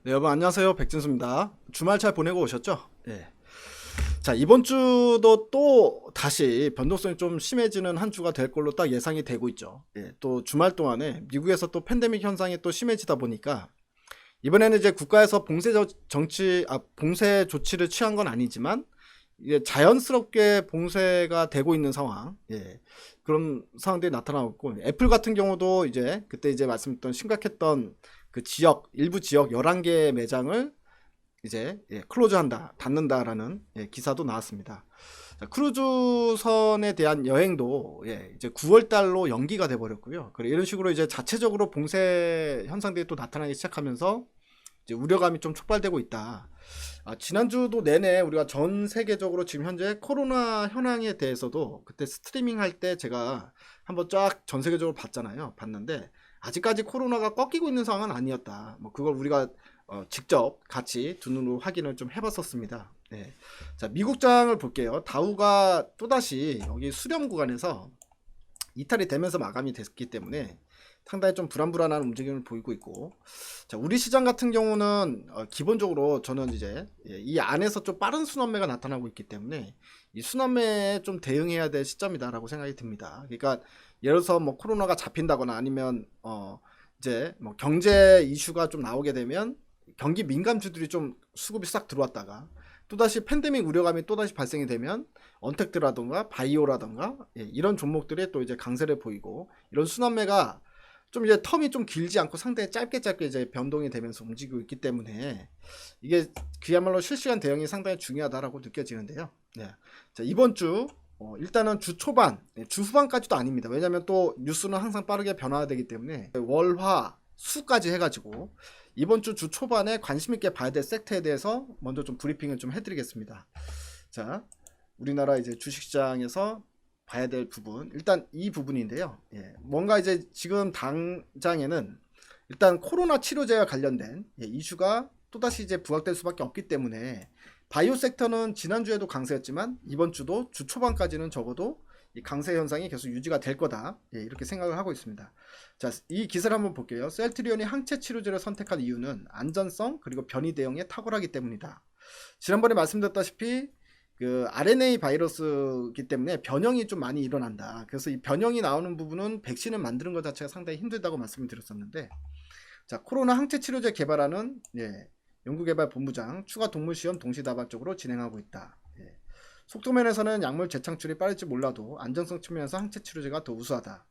네, 여러분 안녕하세요. 백진수입니다. 주말 잘 보내고 오셨죠? 예. 자, 이번 주도 또 다시 변동성이 좀 심해지는 한 주가 될 걸로 딱 예상이 되고 있죠. 예. 또 주말 동안에 미국에서 또 팬데믹 현상이 또 심해지다 보니까 이번에는 이제 국가에서 봉쇄 조치를 취한 건 아니지만 이게 자연스럽게 봉쇄가 되고 있는 상황, 예, 그런 상황들이 나타나고 있고, 애플 같은 경우도 이제 그때 이제 말씀드렸던 심각했던 그 지역, 일부 지역 11개 매장을 이제 클로즈한다, 닫는다라는 기사도 나왔습니다. 자, 크루즈선에 대한 여행도 이제 9월 달로 연기가 돼 버렸고요. 그래 이런 식으로 이제 자체적으로 봉쇄 현상들이 또 나타나기 시작하면서 이제 우려감이 좀 촉발되고 있다. 지난주도 내내 우리가 전 세계적으로 지금 현재 코로나 현황에 대해서도 그때 스트리밍 할 때 제가 한번 쫙 전 세계적으로 봤잖아요. 봤는데 아직까지 코로나가 꺾이고 있는 상황은 아니었다. 뭐 그걸 우리가 직접 같이 두 눈으로 확인을 좀 해봤었습니다. 네. 자, 미국장을 볼게요. 다우가 또다시 여기 수렴 구간에서 이탈이 되면서 마감이 됐기 때문에 상당히 좀 불안불안한 움직임을 보이고 있고, 자, 우리 시장 같은 경우는 기본적으로 저는 이제 이 안에서 좀 빠른 순환매가 나타나고 있기 때문에 이 순환매에 좀 대응해야 될 시점이다라고 생각이 듭니다. 그러니까 예를 들어서 뭐 코로나가 잡힌다거나 아니면 이제 뭐 경제 이슈가 좀 나오게 되면 경기 민감주들이 좀 수급이 싹 들어왔다가 또다시 팬데믹 우려감이 또다시 발생이 되면 언택트라던가 바이오라던가 이런 종목들이 또 이제 강세를 보이고, 이런 순환매가 좀 이제 텀이 좀 길지 않고 상당히 짧게 이제 변동이 되면서 움직이고 있기 때문에 이게 그야말로 실시간 대응이 상당히 중요하다라고 느껴지는데요. 네. 자, 이번 주 일단은 주 초반, 주 후반까지도 아닙니다. 왜냐하면 또 뉴스는 항상 빠르게 변화되기 때문에 월화 수까지 해가지고 이번 주 초반에 관심 있게 봐야 될 섹터에 대해서 먼저 좀 브리핑을 좀 해드리겠습니다. 자, 우리나라 이제 주식시장에서 봐야 될 부분, 일단 이 부분인데요. 뭔가 이제 지금 당장에는 일단 코로나 치료제와 관련된 이슈가 또다시 이제 부각될 수밖에 없기 때문에 바이오 섹터는 지난주에도 강세였지만 이번 주도 주 초반까지는 적어도 이 강세 현상이 계속 유지가 될 거다, 이렇게 생각을 하고 있습니다. 자, 이 기사를 한번 볼게요. 셀트리온이 항체 치료제를 선택한 이유는 안전성 그리고 변이 대응에 탁월하기 때문이다. 지난번에 말씀드렸다시피 그 RNA 바이러스이기 때문에 변형이 좀 많이 일어난다. 그래서 이 변형이 나오는 부분은 백신을 만드는 것 자체가 상당히 힘들다고 말씀을 드렸었는데, 자, 코로나 항체 치료제 개발하는 연구개발본부장 추가 동물 시험 동시다발적으로 진행하고 있다. 속도면에서는 약물 재창출이 빠를지 몰라도 안정성 측면에서 항체 치료제가 더 우수하다.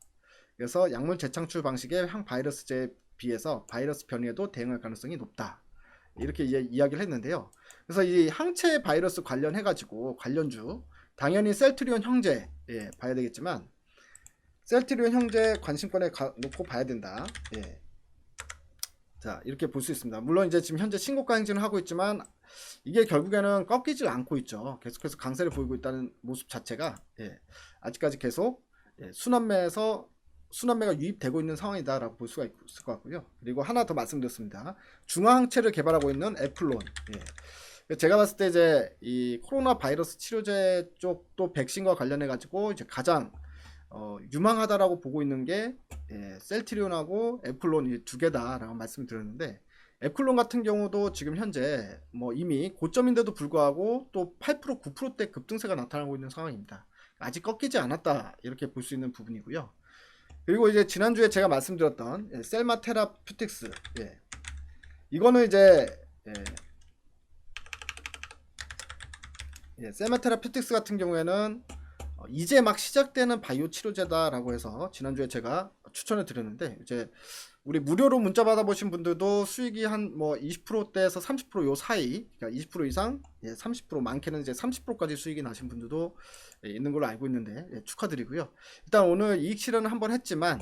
그래서 약물 재창출 방식의 항바이러스제에 비해서 바이러스 변이에도 대응할 가능성이 높다. 이렇게 이야기를 했는데요. 그래서 이 항체 바이러스 관련해가지고 관련주 당연히 셀트리온 형제 봐야 되겠지만 셀트리온 형제 관심권에 놓고 봐야 된다. 자, 이렇게 볼 수 있습니다. 물론 이제 지금 현재 신고가 행진을 하고 있지만 이게 결국에는 꺾이지 않고 있죠. 계속해서 강세를 보이고 있다는 모습 자체가 아직까지 계속 순환매가 유입되고 있는 상황이다라고 볼 수가 있을 것 같고요. 그리고 하나 더 말씀드렸습니다. 중화항체를 개발하고 있는 애플론. 제가 봤을 때 이제 이 코로나 바이러스 치료제 쪽도 백신과 관련해 가지고 이제 가장 유망하다라고 보고 있는 게 셀트리온하고 애플론 이 두 개다라고 말씀드렸는데, 애플론 같은 경우도 지금 현재 뭐 이미 고점인데도 불구하고 또 8% 9%대 급등세가 나타나고 있는 상황입니다. 아직 꺾이지 않았다, 이렇게 볼 수 있는 부분이고요. 그리고 이제 지난주에 제가 말씀드렸던 셀마 테라퓨틱스, 이거는 이제 셀마 테라퓨틱스 같은 경우에는 이제 막 시작되는 바이오 치료제다라고 해서 지난주에 제가 추천을 드렸는데, 이제 우리 무료로 문자 받아보신 분들도 수익이 한 뭐 20%대에서 30%요 사이, 그러니까 20% 이상, 30% 많게는 이제 30%까지 수익이 나신 분들도 있는 걸로 알고 있는데 축하드리고요. 일단 오늘 이익 실현을 한번 했지만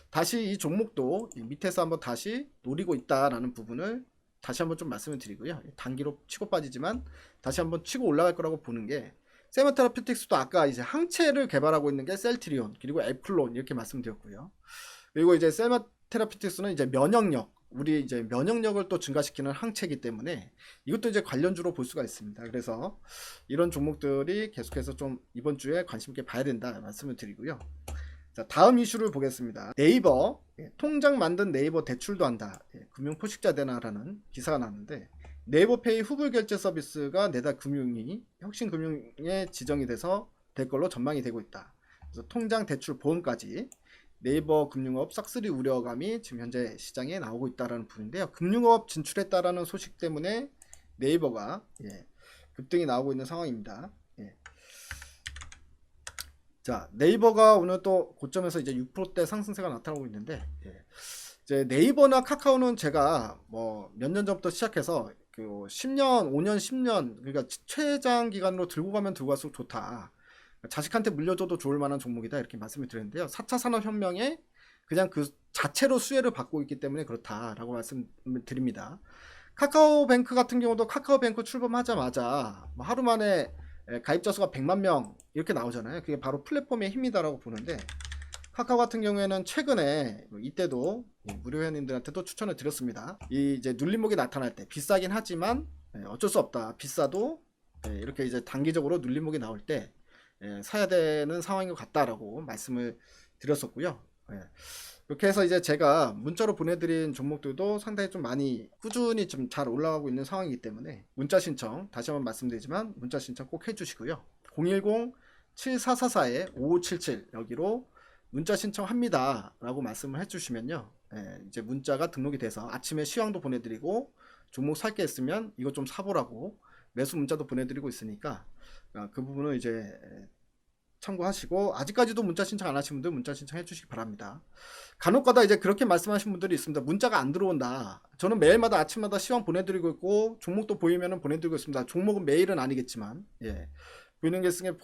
다시 이 종목도 밑에서 한번 다시 노리고 있다라는 부분을 다시 한번 좀 말씀을 드리고요. 단기로 치고 빠지지만 다시 한번 치고 올라갈 거라고 보는 게, 세마테라퓨틱스도 아까 이제 항체를 개발하고 있는 게 셀트리온 그리고 애플론 이렇게 말씀드렸고요. 그리고 이제 셀마테라퓨틱스는 이제 우리 이제 면역력을 또 증가시키는 항체이기 때문에 이것도 이제 관련주로 볼 수가 있습니다. 그래서 이런 종목들이 계속해서 좀 이번 주에 관심 있게 봐야 된다 말씀을 드리고요. 자, 다음 이슈를 보겠습니다. 네이버 통장 만든 네이버 대출도 한다. 금융포식자 되나라는 기사가 나왔는데 네이버페이 후불 결제 서비스가 내다 금융이 혁신금융에 지정이 돼서 될 걸로 전망이 되고 있다. 그래서 통장 대출 보험까지 네이버 금융업 싹쓸이 우려감이 지금 현재 시장에 나오고 있다는 부분인데요. 금융업 진출했다라는 소식 때문에 네이버가 급등이 나오고 있는 상황입니다. 자, 네이버가 오늘 또 고점에서 이제 6%대 상승세가 나타나고 있는데, 이제 네이버나 카카오는 제가 뭐 몇 년 전부터 시작해서 그 10년, 5년, 10년, 그러니까 최장 기간으로 들고 가면 들고 갈수록 좋다. 자식한테 물려줘도 좋을 만한 종목이다. 이렇게 말씀을 드렸는데요. 4차 산업혁명에 그냥 그 자체로 수혜를 받고 있기 때문에 그렇다라고 말씀을 드립니다. 카카오뱅크 같은 경우도 카카오뱅크 출범하자마자 뭐 하루 만에 가입자 수가 100만 명 이렇게 나오잖아요. 그게 바로 플랫폼의 힘이다라고 보는데 카카오 같은 경우에는 최근에 이때도 무료 회원님들한테도 추천을 드렸습니다. 이 이제 눌림목이 나타날 때 비싸긴 하지만 어쩔 수 없다. 비싸도 이렇게 이제 단기적으로 눌림목이 나올 때 사야 되는 상황인 것 같다라고 말씀을 드렸었고요. 이렇게 해서 이제 제가 문자로 보내드린 종목들도 상당히 좀 많이 꾸준히 좀 잘 올라가고 있는 상황이기 때문에 문자 신청 다시 한번 말씀드리지만 문자 신청 꼭 해주시고요. 010-7444-5577 여기로 문자 신청합니다 라고 말씀을 해주시면요, 이제 문자가 등록이 돼서 아침에 시황도 보내드리고 종목 살 게 있으면 이거 좀 사보라고 매수 문자도 보내드리고 있으니까 그 부분을 이제 참고하시고, 아직까지도 문자 신청 안 하신 분들 문자 신청해 주시기 바랍니다. 간혹가다 이제 그렇게 말씀하신 분들이 있습니다. 문자가 안 들어온다. 저는 매일마다 아침마다 시황 보내드리고 있고 종목도 보이면은 보내드리고 있습니다. 종목은 매일은 아니겠지만 보이는 게 있으면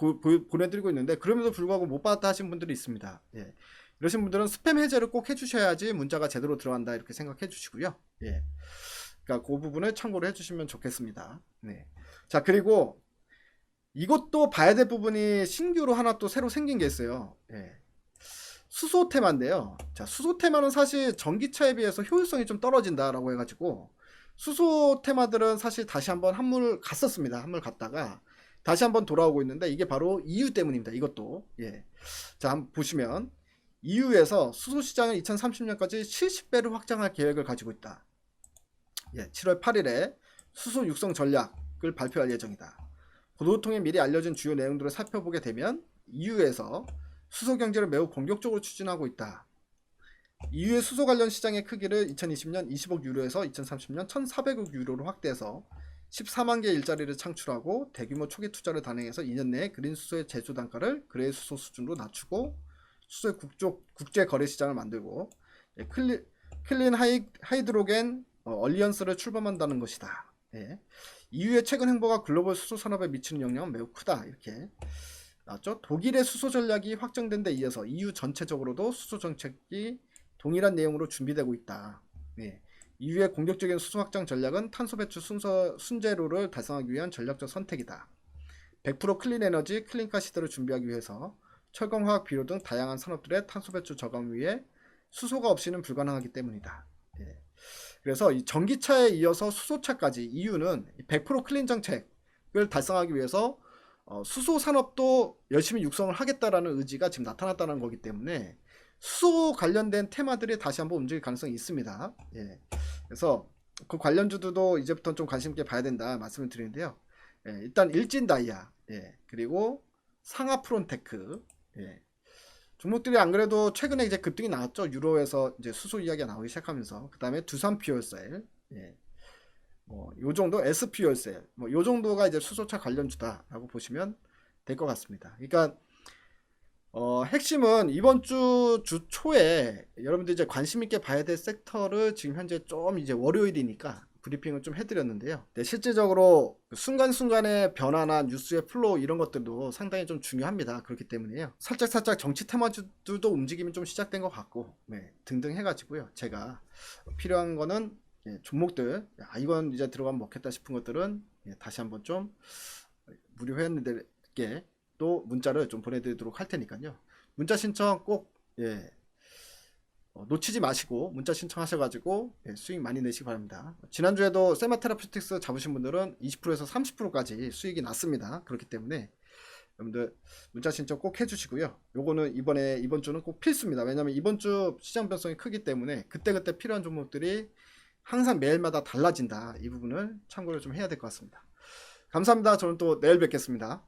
보내드리고 있는데 그럼에도 불구하고 못 받았다 하신 분들이 있습니다. 이러신 분들은 스팸 해제를 꼭 해주셔야지 문자가 제대로 들어간다 이렇게 생각해 주시고요. 그러니까 그 부분을 참고를 해주시면 좋겠습니다. 자, 그리고 이것도 봐야 될 부분이 신규로 하나 또 새로 생긴 게 있어요. 수소 테마인데요. 자, 수소 테마는 사실 전기차에 비해서 효율성이 좀 떨어진다라고 해가지고 수소 테마들은 사실 다시 한번 한물 갔었습니다. 한물 갔다가 다시 한번 돌아오고 있는데 이게 바로 EU 때문입니다. 이것도 자, 한번 보시면 EU에서 수소 시장을 2030년까지 70배를 확장할 계획을 가지고 있다. 7월 8일에 수소 육성 전략을 발표할 예정이다. 보도통에 미리 알려진 주요 내용들을 살펴보게 되면 EU에서 수소 경제를 매우 공격적으로 추진하고 있다. EU의 수소 관련 시장의 크기를 2020년 20억 유로에서 2030년 1,400억 유로로 확대해서 14만 개의 일자리를 창출하고 대규모 초기 투자를 단행해서 2년 내에 그린 수소의 제조 단가를 그레이 수소 수준으로 낮추고 수소의 국제 거래 시장을 만들고 클린 하이드로겐 얼리언스를 출범한다는 것이다. EU의 최근 행보가 글로벌 수소 산업에 미치는 영향은 매우 크다. 이렇게 나왔죠. 독일의 수소 전략이 확정된 데 이어서 EU 전체적으로도 수소 정책이 동일한 내용으로 준비되고 있다. EU의 공격적인 수소 확장 전략은 탄소 배출 순제로를 달성하기 위한 전략적 선택이다. 100% 클린 에너지, 클린카 시대를 준비하기 위해서 철강, 화학, 비료 등 다양한 산업들의 탄소 배출 저감 위에 수소가 없이는 불가능하기 때문이다. 그래서 이 전기차에 이어서 수소차까지 EU는 100% 클린 정책을 달성하기 위해서 수소 산업도 열심히 육성을 하겠다라는 의지가 지금 나타났다는 거기 때문에 수소 관련된 테마들이 다시 한번 움직일 가능성이 있습니다. 그래서 그 관련주들도 이제부터 좀 관심 있게 봐야 된다 말씀을 드리는데요. 일단 일진다이아, 그리고 상하프론테크, 종목들이 안 그래도 최근에 이제 급등이 나왔죠. 유로에서 이제 수소 이야기가 나오기 시작하면서 그 다음에 두산퓨얼셀, 요 정도 S퓨얼셀, 요 정도가 이제 수소차 관련주다라고 보시면 될 것 같습니다. 그러니까 핵심은 이번 주 초에 여러분들 이제 관심 있게 봐야 될 섹터를 지금 현재 좀 이제 월요일이니까 브리핑을 좀 해드렸는데요. 실질적으로 순간순간의 변화나 뉴스의 플로우 이런 것들도 상당히 좀 중요합니다. 그렇기 때문에요. 살짝 정치 테마주들도 움직임이 좀 시작된 것 같고, 등등 해가지고요. 제가 필요한 거는 종목들, 이건 이제 들어가면 먹겠다 싶은 것들은 다시 한번 좀 무료 회원님들께 또 문자를 좀 보내드리도록 할 테니까요. 문자 신청 꼭 놓치지 마시고 문자 신청하셔가지고 수익 많이 내시기 바랍니다. 지난주에도 세마테라퓨틱스 잡으신 분들은 20%에서 30%까지 수익이 났습니다. 그렇기 때문에 여러분들 문자 신청 꼭 해주시고요. 요거는 이번 주는 꼭 필수입니다. 왜냐면 이번 주 시장 변동성이 크기 때문에 그때그때 필요한 종목들이 항상 매일마다 달라진다. 이 부분을 참고를 좀 해야 될 것 같습니다. 감사합니다. 저는 또 내일 뵙겠습니다.